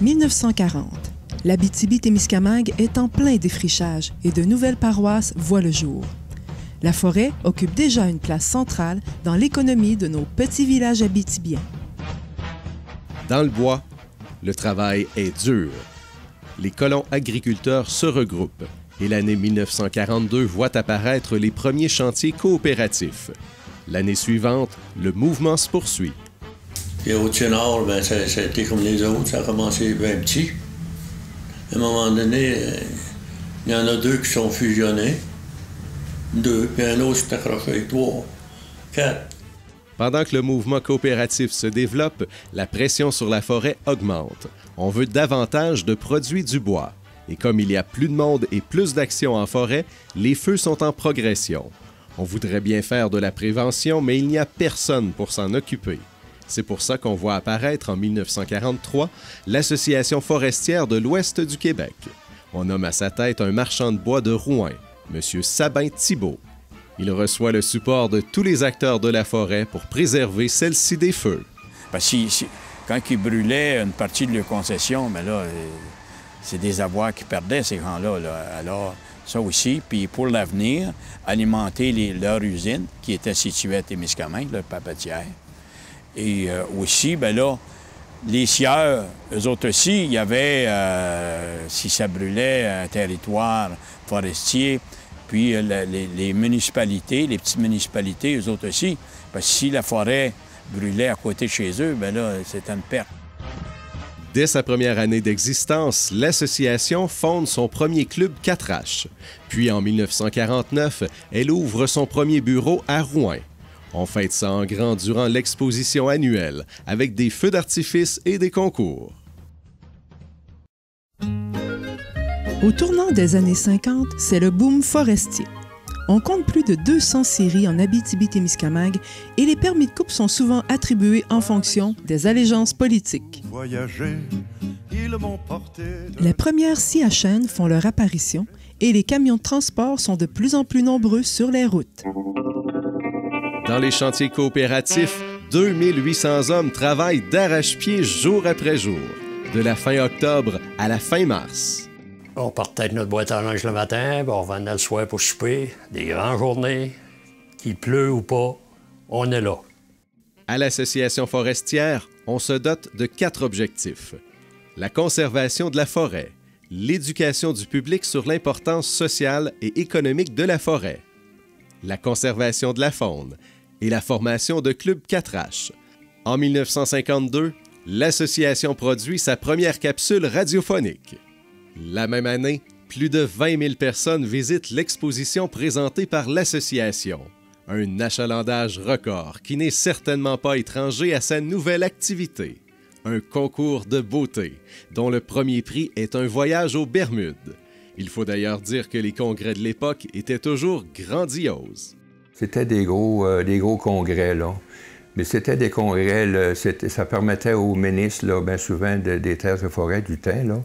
1940. L'Abitibi-Témiscamingue est en plein défrichage et de nouvelles paroisses voient le jour. La forêt occupe déjà une place centrale dans l'économie de nos petits villages abitibiens. Dans le bois, le travail est dur. Les colons agriculteurs se regroupent et l'année 1942 voit apparaître les premiers chantiers coopératifs. L'année suivante, le mouvement se poursuit. Et au Nord, ça a été comme les autres, ça a commencé bien petit. À un moment donné, il y en a 2 qui sont fusionnés. 2, puis un autre s'est accroché, 3, 4. Pendant que le mouvement coopératif se développe, la pression sur la forêt augmente. On veut davantage de produits du bois. Et comme il y a plus de monde et plus d'actions en forêt, les feux sont en progression. On voudrait bien faire de la prévention, mais il n'y a personne pour s'en occuper. C'est pour ça qu'on voit apparaître en 1943 l'Association forestière de l'Ouest du Québec. On nomme à sa tête un marchand de bois de Rouyn, M. Sabin Thibault. Il reçoit le support de tous les acteurs de la forêt pour préserver celle-ci des feux. Parce que quand ils brûlaient une partie de leur concession, mais là, c'est des avoirs qu'ils perdaient, ces gens-là. Alors, ça aussi. Puis pour l'avenir, alimenter leur usine, qui était située à Témiscamingue, leur papetière. Et aussi, bien là, les sieurs, eux autres aussi, il y avait, si ça brûlait, un territoire forestier, puis les municipalités, les petites municipalités, eux autres aussi. Parce que si la forêt brûlait à côté de chez eux, bien là, c'était une perte. Dès sa première année d'existence, l'association fonde son premier club 4H. Puis en 1949, elle ouvre son premier bureau à Rouyn. On fête ça en grand durant l'exposition annuelle, avec des feux d'artifice et des concours. Au tournant des années 50, c'est le boom forestier. On compte plus de 200 scieries en Abitibi-Témiscamingue et les permis de coupe sont souvent attribués en fonction des allégeances politiques. Les premières scies à chêne font leur apparition et les camions de transport sont de plus en plus nombreux sur les routes. Dans les chantiers coopératifs, 2800 hommes travaillent d'arrache-pied jour après jour, de la fin octobre à la fin mars. On partait de notre boîte à linge le matin, puis on revenait le soir pour souper. Des grandes journées, qu'il pleut ou pas, on est là. À l'Association forestière, on se dote de 4 objectifs. La conservation de la forêt, l'éducation du public sur l'importance sociale et économique de la forêt, la conservation de la faune et la formation de clubs 4H. En 1952, l'association produit sa première capsule radiophonique. La même année, plus de 20 000 personnes visitent l'exposition présentée par l'association. Un achalandage record qui n'est certainement pas étranger à sa nouvelle activité. Un concours de beauté, dont le premier prix est un voyage aux Bermudes. Il faut d'ailleurs dire que les congrès de l'époque étaient toujours grandioses. C'était des gros congrès, là. Mais c'était des congrès, là, ça permettait aux ministres, là, bien souvent, des terres et forêts du temps, là,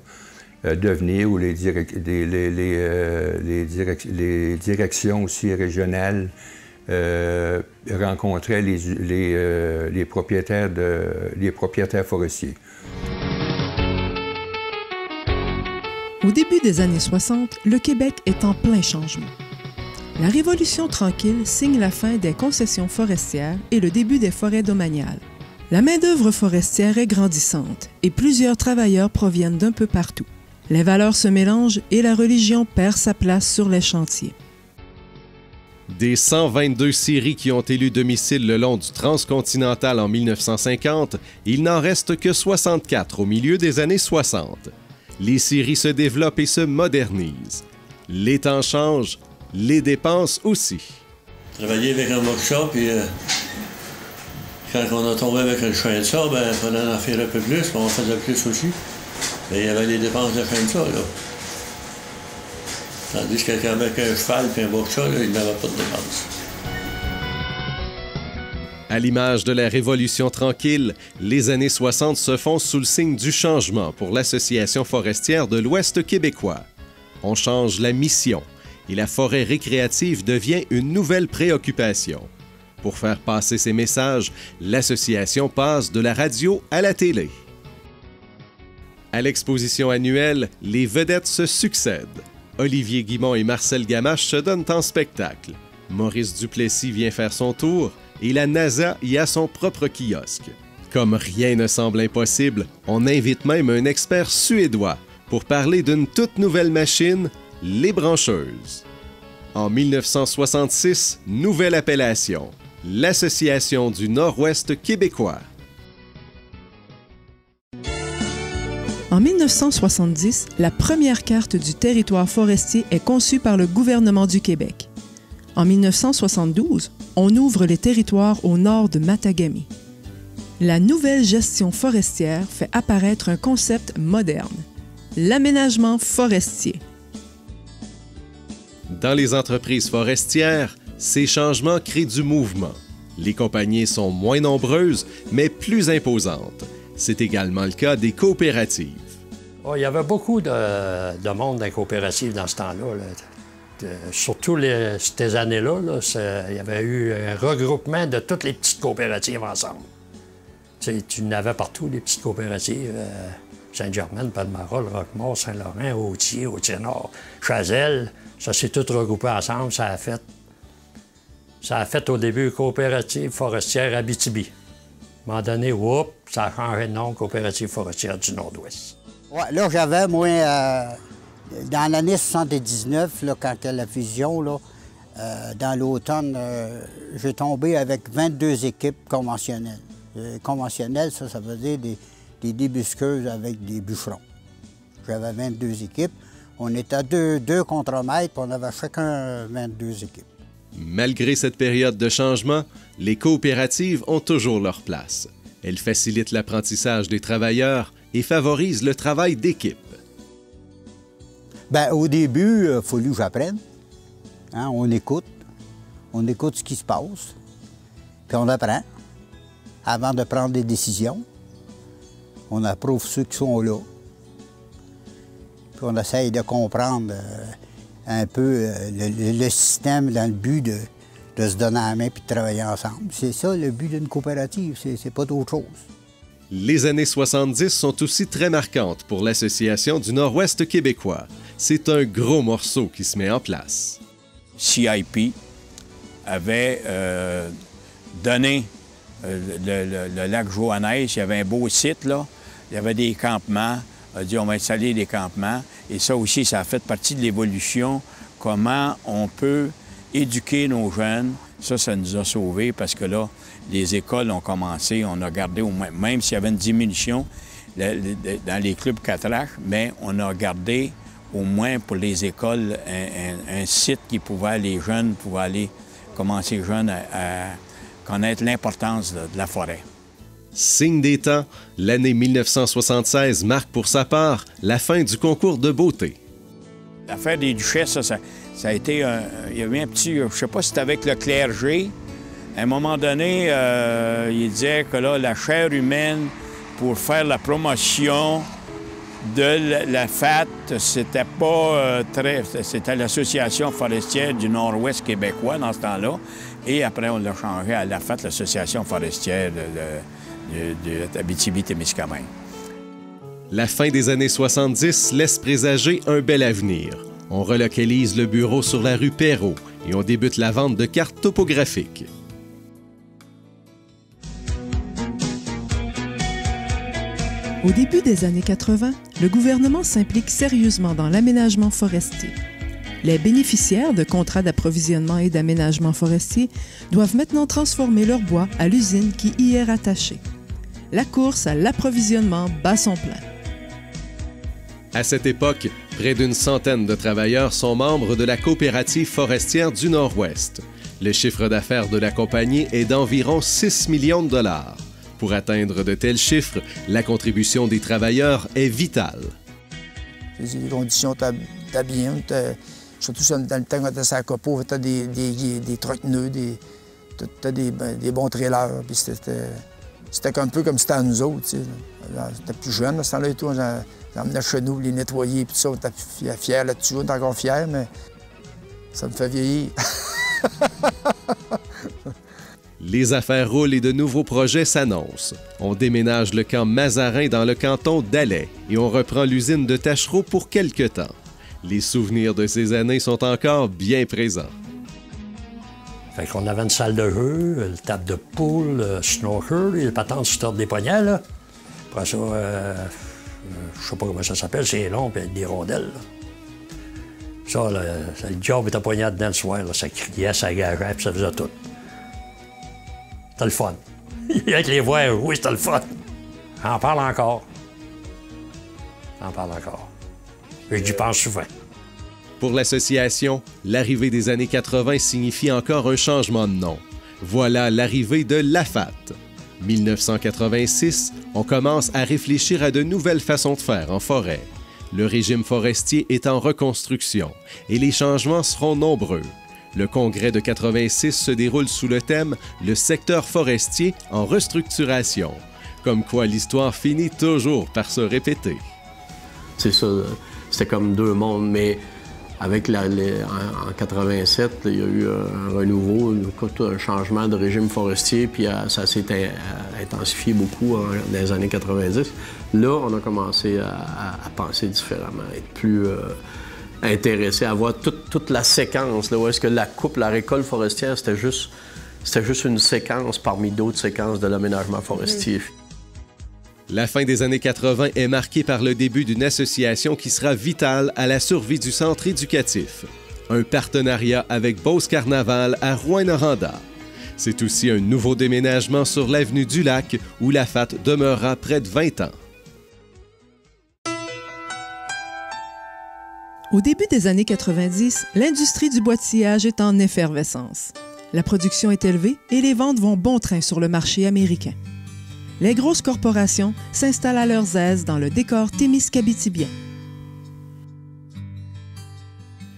de venir, ou les directions aussi régionales rencontraient les propriétaires forestiers. Au début des années 60, le Québec est en plein changement. La Révolution tranquille signe la fin des concessions forestières et le début des forêts domaniales. La main-d'œuvre forestière est grandissante et plusieurs travailleurs proviennent d'un peu partout. Les valeurs se mélangent et la religion perd sa place sur les chantiers. Des 122 scieries qui ont élu domicile le long du transcontinental en 1950, il n'en reste que 64 au milieu des années 60. Les scieries se développent et se modernisent. Les temps changent, les dépenses aussi. Travailler avec un workshop, puis quand on a tombé avec un chien de ça, il fallait en faire un peu plus, on en faisait plus aussi. Mais il y avait des dépenses de chien de ça, là. Tandis qu'avec un cheval et un workshop, il n'avait pas de dépenses. À l'image de la Révolution tranquille, les années 60 se font sous le signe du changement pour l'Association forestière de l'Ouest québécois. On change la mission et la forêt récréative devient une nouvelle préoccupation. Pour faire passer ces messages, l'association passe de la radio à la télé. À l'exposition annuelle, les vedettes se succèdent. Olivier Guimond et Marcel Gamache se donnent en spectacle. Maurice Duplessis vient faire son tour et la NASA y a son propre kiosque. Comme rien ne semble impossible, on invite même un expert suédois pour parler d'une toute nouvelle machine, les brancheuses. En 1966, nouvelle appellation, l'Association du Nord-Ouest québécois. En 1970, la première carte du territoire forestier est conçue par le gouvernement du Québec. En 1972, on ouvre les territoires au nord de Matagami. La nouvelle gestion forestière fait apparaître un concept moderne, l'aménagement forestier. Dans les entreprises forestières, ces changements créent du mouvement. Les compagnies sont moins nombreuses, mais plus imposantes. C'est également le cas des coopératives. Oh, il y avait beaucoup de monde dans les coopératives dans ce temps-là. Surtout ces années-là, il y avait eu un regroupement de toutes les petites coopératives ensemble. Tu n'avais partout les petites coopératives. Saint-Germain, Palmarol, Roquemort, Saint-Laurent, Autier-Nord, Chazelle. Ça s'est tout regroupé ensemble. Ça a fait au début Coopérative forestière Abitibi. À un moment donné, ça a changé de nom, Coopérative forestière du Nord-Ouest. Ouais, là, j'avais, moi, dans l'année 79, là, quand il y a la fusion, là, dans l'automne, j'ai tombé avec 22 équipes conventionnelles. Conventionnelles, ça veut dire des débusqueuses avec des bûcherons. J'avais 22 équipes. On était à deux contremaîtres, puis on avait chacun 22 équipes. Malgré cette période de changement, les coopératives ont toujours leur place. Elles facilitent l'apprentissage des travailleurs et favorisent le travail d'équipe. Bien, au début, il a fallu que j'apprenne. Hein, on écoute ce qui se passe, puis on apprend. Avant de prendre des décisions, on approuve ceux qui sont là. Puis on essaye de comprendre un peu le système dans le but de se donner la main et de travailler ensemble. C'est ça le but d'une coopérative, c'est pas d'autre chose. Les années 70 sont aussi très marquantes pour l'Association du Nord-Ouest québécois. C'est un gros morceau qui se met en place. CIP avait donné le lac Joannès. Il y avait un beau site, là. Il y avait des campements. On a dit on va installer des campements. Et ça aussi, ça a fait partie de l'évolution. Comment on peut éduquer nos jeunes. Ça nous a sauvés parce que là, les écoles ont commencé, on a gardé au moins, même s'il y avait une diminution dans les clubs catraches, mais on a gardé au moins pour les écoles un site qui pouvait, les jeunes pouvaient aller, commencer jeunes à connaître l'importance de la forêt. Signe des temps, l'année 1976 marque pour sa part la fin du concours de beauté. L'affaire des duchesses, ça a été il y avait un petit, je ne sais pas si c'était avec le clergé. À un moment donné, il disait que là, la chair humaine, pour faire la promotion de la FAT, c'était pas c'était l'Association forestière du Nord-Ouest québécois dans ce temps-là. Et après, on l'a changé à la FAT, l'Association forestière de Abitibi-Témiscamingue. La fin des années 70 laisse présager un bel avenir. On relocalise le bureau sur la rue Perrault et on débute la vente de cartes topographiques. Au début des années 80, le gouvernement s'implique sérieusement dans l'aménagement forestier. Les bénéficiaires de contrats d'approvisionnement et d'aménagement forestier doivent maintenant transformer leur bois à l'usine qui y est rattachée. La course à l'approvisionnement bat son plein. À cette époque, près d'une centaine de travailleurs sont membres de la coopérative forestière du Nord-Ouest. Le chiffre d'affaires de la compagnie est d'environ 6 millions de dollars. Pour atteindre de tels chiffres, la contribution des travailleurs est vitale. Les conditions d'habillement, surtout dans le temps quand tu étais sur la copo, tu as des trucks-nœuds, tu as des bons trailers. Puis c'était un peu comme c'était à nous autres. C'était plus jeune, à ce temps-là et tout. On emmenait chez nous les nettoyer, puis tout ça, on était fiers là-dessus, on est encore fiers, mais ça me fait vieillir. Les affaires roulent et de nouveaux projets s'annoncent. On déménage le camp Mazarin dans le canton d'Alais et on reprend l'usine de Taschereau pour quelque temps. Les souvenirs de ces années sont encore bien présents. Fait qu'on avait une salle de jeu, le table de poule, le snooker, les patentes sur des poignets, là. Après ça, je sais pas comment ça s'appelle, c'est long, puis des rondelles, là. Ça, là, le job était poignet dedans le soir, là, ça criait, ça gageait, puis ça faisait tout. C'était le fun. Avec les voix, oui, c'était le fun. J'en parle encore. Et j'y pense souvent. Pour l'association, l'arrivée des années 80 signifie encore un changement de nom. Voilà l'arrivée de l'AFAT. 1986, on commence à réfléchir à de nouvelles façons de faire en forêt. Le régime forestier est en reconstruction et les changements seront nombreux. Le congrès de 86 se déroule sous le thème « Le secteur forestier en restructuration ». Comme quoi l'histoire finit toujours par se répéter. C'est ça, c'était comme deux mondes, mais avec en 87, il y a eu un renouveau, un changement de régime forestier, puis ça s'est intensifié beaucoup dans les années 90. Là, on a commencé à penser différemment, à être plus intéressé, à voir toute la séquence, là, où est-ce que la récolte forestière, c'était juste une séquence parmi d'autres séquences de l'aménagement forestier. La fin des années 80 est marquée par le début d'une association qui sera vitale à la survie du centre éducatif. Un partenariat avec Beauce Carnaval à Rouyn-Noranda. C'est aussi un nouveau déménagement sur l'avenue du Lac où l'AFAT demeurera près de 20 ans. Au début des années 90, l'industrie du bois de sciage est en effervescence. La production est élevée et les ventes vont bon train sur le marché américain. Les grosses corporations s'installent à leurs aises dans le décor témiscabitibien.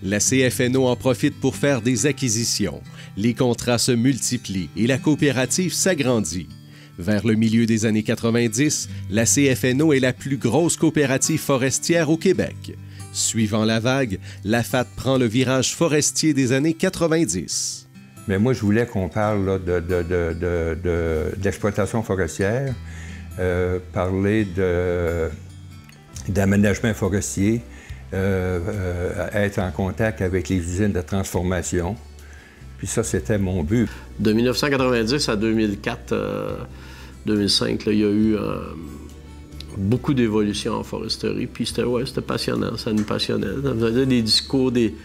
La CFNO en profite pour faire des acquisitions. Les contrats se multiplient et la coopérative s'agrandit. Vers le milieu des années 90, la CFNO est la plus grosse coopérative forestière au Québec. Suivant la vague, l'AFAT prend le virage forestier des années 90. Mais moi, je voulais qu'on parle là, d'exploitation forestière, parler d'aménagement forestier, être en contact avec les usines de transformation. Puis ça, c'était mon but. De 1990 à 2004, 2005, là, il y a eu beaucoup d'évolutions en foresterie. Puis c'était passionnant, ça nous passionnait. Ça faisait des discours, des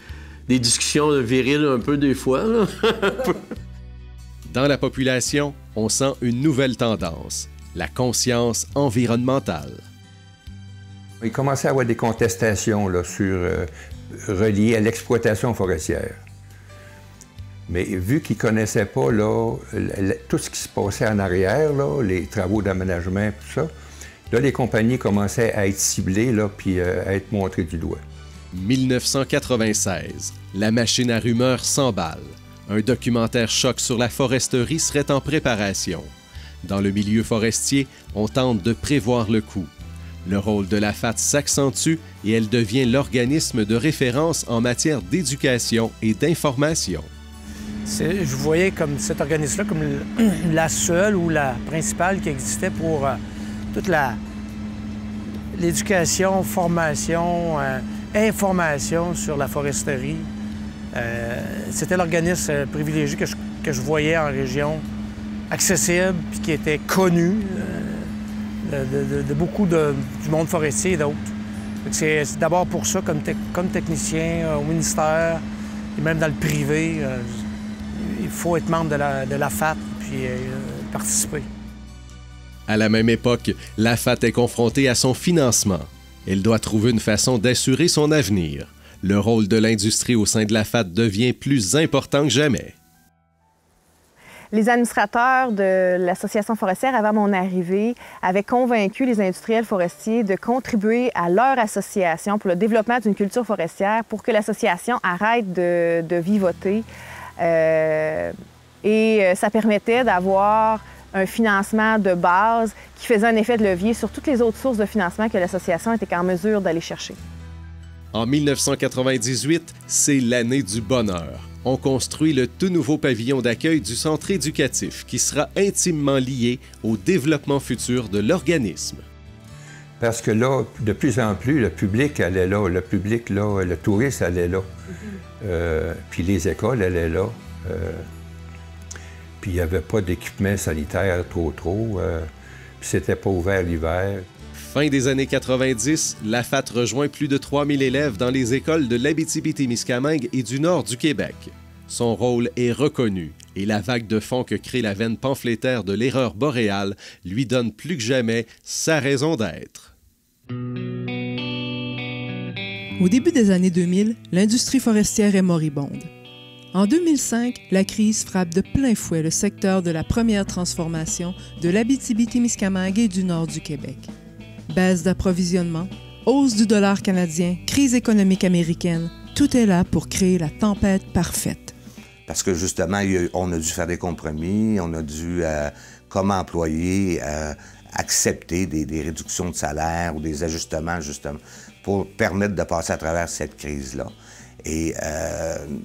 discussions viriles un peu des fois. Là. Dans la population, on sent une nouvelle tendance, la conscience environnementale. Il commençait à y avoir des contestations là, reliées à l'exploitation forestière. Mais vu qu'ils ne connaissaient pas là, tout ce qui se passait en arrière, là, les travaux d'aménagement, tout ça, là, les compagnies commençaient à être ciblées là, puis à être montrées du doigt. 1996, la machine à rumeurs s'emballe. Un documentaire choc sur la foresterie serait en préparation. Dans le milieu forestier, on tente de prévoir le coup. Le rôle de l'AFAT s'accentue et elle devient l'organisme de référence en matière d'éducation et d'information. Je voyais comme cet organisme-là comme la seule ou la principale qui existait pour toute l'éducation, formation, information sur la foresterie. C'était l'organisme privilégié que je voyais en région, accessible, puis qui était connu de beaucoup du monde forestier et d'autres. C'est d'abord pour ça, comme technicien au ministère et même dans le privé, il faut être membre de l'AFAT puis participer. À la même époque, l'AFAT est confrontée à son financement. Elle doit trouver une façon d'assurer son avenir. Le rôle de l'industrie au sein de l'AFAT devient plus important que jamais. Les administrateurs de l'Association forestière, avant mon arrivée, avaient convaincu les industriels forestiers de contribuer à leur association pour le développement d'une culture forestière pour que l'association arrête de vivoter. Et ça permettait d'avoir un financement de base qui faisait un effet de levier sur toutes les autres sources de financement que l'association était en mesure d'aller chercher. En 1998, c'est l'année du bonheur. on construit le tout nouveau pavillon d'accueil du centre éducatif qui sera intimement lié au développement futur de l'organisme. Parce que là, de plus en plus, le public allait là, le touriste allait là. Puis les écoles allaient là. Puis il n'y avait pas d'équipement sanitaire trop. Puis c'était pas ouvert l'hiver. Fin des années 90, l'AFAT rejoint plus de 3000 élèves dans les écoles de l'Abitibi-Témiscamingue et du nord du Québec. Son rôle est reconnu et la vague de fonds que crée la veine pamphlétaire de l'erreur boréale lui donne plus que jamais sa raison d'être. Au début des années 2000, l'industrie forestière est moribonde. En 2005, la crise frappe de plein fouet le secteur de la première transformation de l'Abitibi-Témiscamingue et du nord du Québec. Baisse d'approvisionnement, hausse du dollar canadien, crise économique américaine, tout est là pour créer la tempête parfaite. Parce que justement, on a dû faire des compromis, on a dû, comme employé, accepter des réductions de salaire ou des ajustements, justement, pour permettre de passer à travers cette crise-là. Et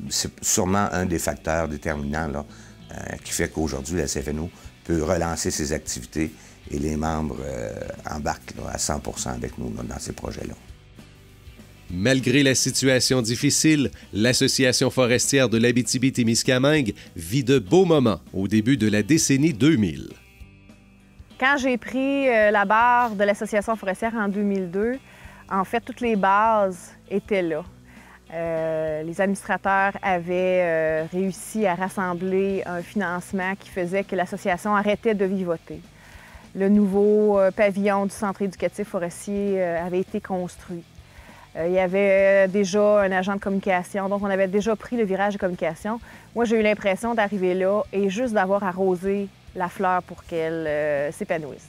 c'est sûrement un des facteurs déterminants là, qui fait qu'aujourd'hui, la CFNO peut relancer ses activités et les membres embarquent là, à 100 % avec nous là, dans ces projets-là. Malgré la situation difficile, l'Association forestière de l'Abitibi-Témiscamingue vit de beaux moments au début de la décennie 2000. Quand j'ai pris la barre de l'Association forestière en 2002, en fait, toutes les bases étaient là. Les administrateurs avaient réussi à rassembler un financement qui faisait que l'association arrêtait de vivoter. Le nouveau pavillon du centre éducatif forestier avait été construit. Il y avait déjà un agent de communication, donc on avait déjà pris le virage de communication. Moi, j'ai eu l'impression d'arriver là et juste d'avoir arrosé la fleur pour qu'elle s'épanouisse.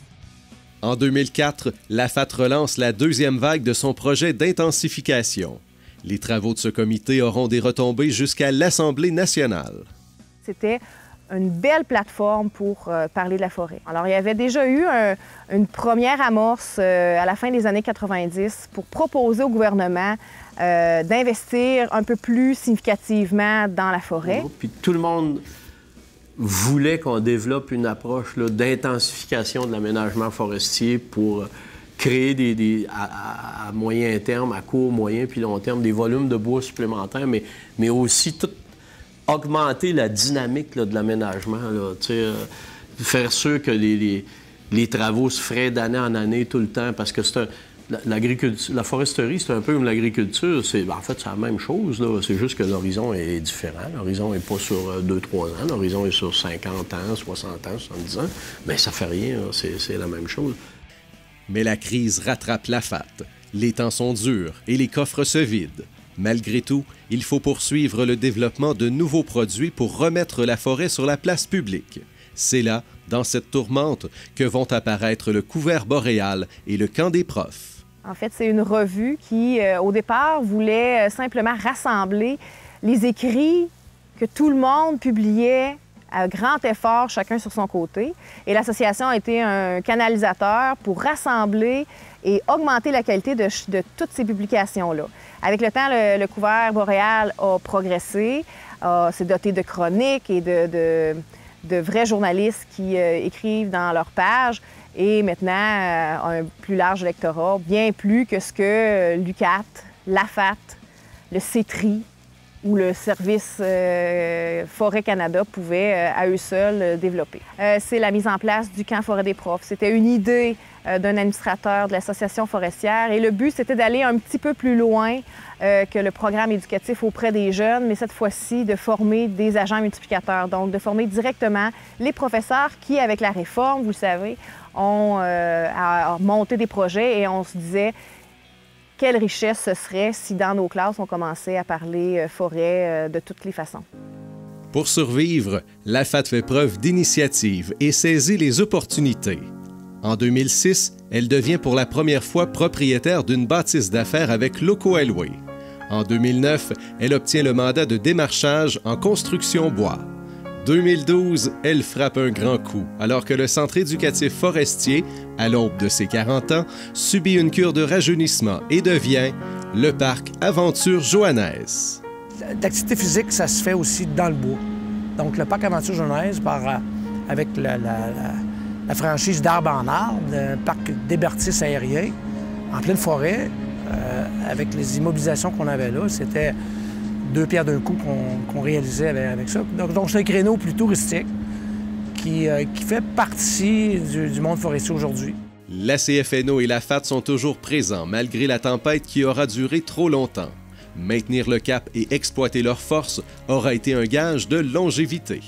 En 2004, l'AFAT relance la deuxième vague de son projet d'intensification. Les travaux de ce comité auront des retombées jusqu'à l'Assemblée nationale. C'était une belle plateforme pour parler de la forêt. Alors, il y avait déjà eu une première amorce à la fin des années 90 pour proposer au gouvernement d'investir un peu plus significativement dans la forêt. Puis tout le monde voulait qu'on développe une approche d'intensification de l'aménagement forestier pour créer à moyen terme, à court, moyen puis long terme, des volumes de bois supplémentaires, mais aussi augmenter la dynamique là, de l'aménagement. Faire sûr que les travaux se feraient d'année en année tout le temps, parce que la foresterie, c'est un peu comme l'agriculture. En fait, c'est la même chose. C'est juste que l'horizon est différent. L'horizon n'est pas sur 2-3 ans. L'horizon est sur 50 ans, 60 ans, 70 ans. Mais ça fait rien. C'est la même chose. Mais la crise rattrape l'AFAT. Les temps sont durs et les coffres se vident. Malgré tout, il faut poursuivre le développement de nouveaux produits pour remettre la forêt sur la place publique. C'est là, dans cette tourmente, que vont apparaître le couvert boréal et le camp des profs. En fait, c'est une revue qui, au départ, voulait simplement rassembler les écrits que tout le monde publiait à grand effort, chacun sur son côté. Et l'association a été un canalisateur pour rassembler et augmenter la qualité de toutes ces publications-là. Avec le temps, le couvert boréal a progressé, s'est doté de chroniques et de vrais journalistes qui écrivent dans leurs pages. Et maintenant, un plus large lectorat, bien plus que ce que l'UQAT, l'AFAT, le CETRI ou le Service Forêt Canada pouvaient à eux seuls développer. C'est la mise en place du camp Forêt des profs. C'était une idée d'un administrateur de l'Association forestière et le but, c'était d'aller un petit peu plus loin que le programme éducatif auprès des jeunes, mais cette fois-ci, de former des agents multiplicateurs, donc de former directement les professeurs qui, avec la réforme, vous le savez, ont monté des projets et on se disait quelle richesse ce serait si dans nos classes, on commençait à parler forêt de toutes les façons. Pour survivre, l'AFAT fait preuve d'initiative et saisit les opportunités. En 2006, elle devient pour la première fois propriétaire d'une bâtisse d'affaires avec Loco Elway. En 2009, elle obtient le mandat de démarchage en construction bois. 2012, elle frappe un grand coup, alors que le centre éducatif forestier, à l'aube de ses 40 ans, subit une cure de rajeunissement et devient le parc Aventure Joannès. d'activité physique, ça se fait aussi dans le bois. Donc, le parc Aventure Genèse, avec la franchise d'Arbre en Arbre, un parc d'hébertis aérien, en pleine forêt, avec les immobilisations qu'on avait là, c'était 2 pierres d'un coup qu'on réalisait avec ça. Donc, c'est un créneau plus touristique qui fait partie du monde forestier aujourd'hui. La CFNO et la FAT sont toujours présents malgré la tempête qui aura duré trop longtemps. Maintenir le cap et exploiter leurs forces aura été un gage de longévité.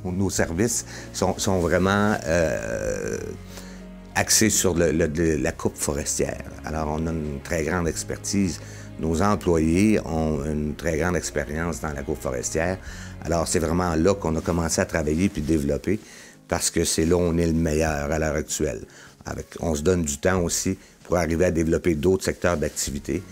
Nos services sont vraiment axés sur la coupe forestière. Alors, on a une très grande expertise. Nos employés ont une très grande expérience dans la coupe forestière. Alors, c'est vraiment là qu'on a commencé à travailler puis développer parce que c'est là où on est le meilleur à l'heure actuelle. On se donne du temps aussi pour arriver à développer d'autres secteurs d'activité.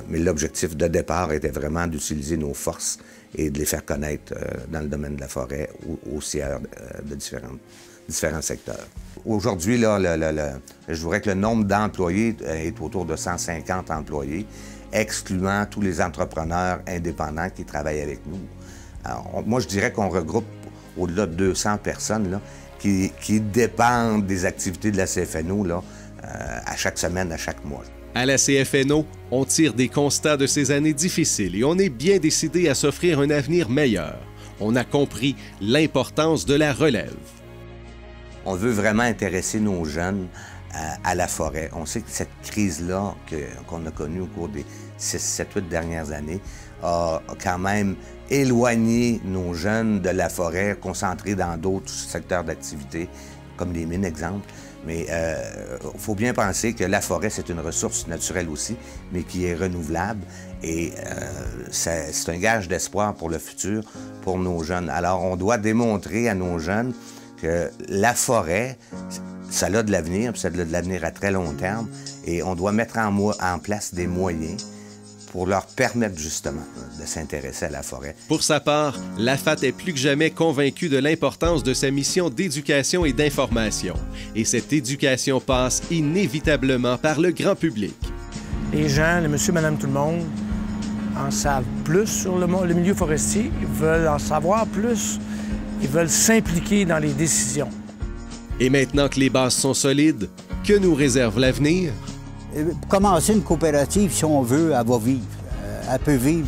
Mais l'objectif de départ était vraiment d'utiliser nos forces et de les faire connaître dans le domaine de la forêt aussi de différents secteurs. Aujourd'hui, là, je dirais que le nombre d'employés est autour de 150 employés, excluant tous les entrepreneurs indépendants qui travaillent avec nous. Alors, moi, je dirais qu'on regroupe au-delà de 200 personnes là, qui dépendent des activités de la CFNO là, à chaque semaine, à chaque mois. À la CFNO, on tire des constats de ces années difficiles et on est bien décidé à s'offrir un avenir meilleur. On a compris l'importance de la relève. On veut vraiment intéresser nos jeunes à la forêt. On sait que cette crise-là qu'on a connue au cours des 7-8 dernières années a quand même éloigné nos jeunes de la forêt, concentrés dans d'autres secteurs d'activité, comme les mines, exemple. Mais il faut bien penser que la forêt, c'est une ressource naturelle aussi, mais qui est renouvelable. Et c'est un gage d'espoir pour le futur, pour nos jeunes. Alors, on doit démontrer à nos jeunes que la forêt, ça a de l'avenir, puis ça a de l'avenir à très long terme. Et on doit mettre en place des moyens pour leur permettre justement de s'intéresser à la forêt. Pour sa part, la FAT est plus que jamais convaincue de l'importance de sa mission d'éducation et d'information. Et cette éducation passe inévitablement par le grand public. Les gens, les monsieur, madame, tout le monde, en savent plus sur le milieu forestier. Ils veulent en savoir plus. Ils veulent s'impliquer dans les décisions. Et maintenant que les bases sont solides, que nous réserve l'avenir? Commencer une coopérative, si on veut, elle va vivre. Elle peut vivre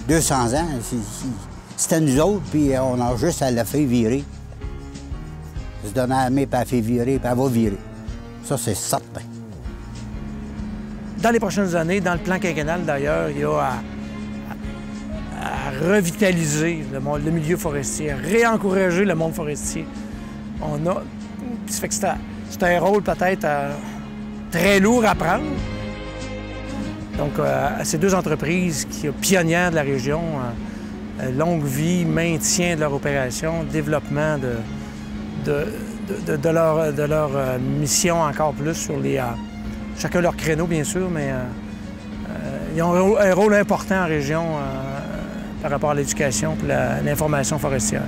200 ans. C'est à nous autres, puis on a juste à la faire virer. Se donner à la main, puis elle fait virer, puis elle va virer. Ça, c'est certain. Dans les prochaines années, dans le plan quinquennal d'ailleurs, il y a à revitaliser le milieu forestier, réencourager le monde forestier. Ça fait que c'est un rôle peut-être très lourd à prendre. Donc, à ces deux entreprises qui sont pionnières de la région, longue vie, maintien de leur opération, développement de leur mission encore plus sur chacun leur créneau, bien sûr, mais ils ont un rôle important en région par rapport à l'éducation et l'information forestière.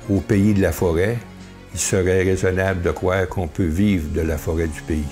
Au pays de la forêt, il serait raisonnable de croire qu'on peut vivre de la forêt du pays.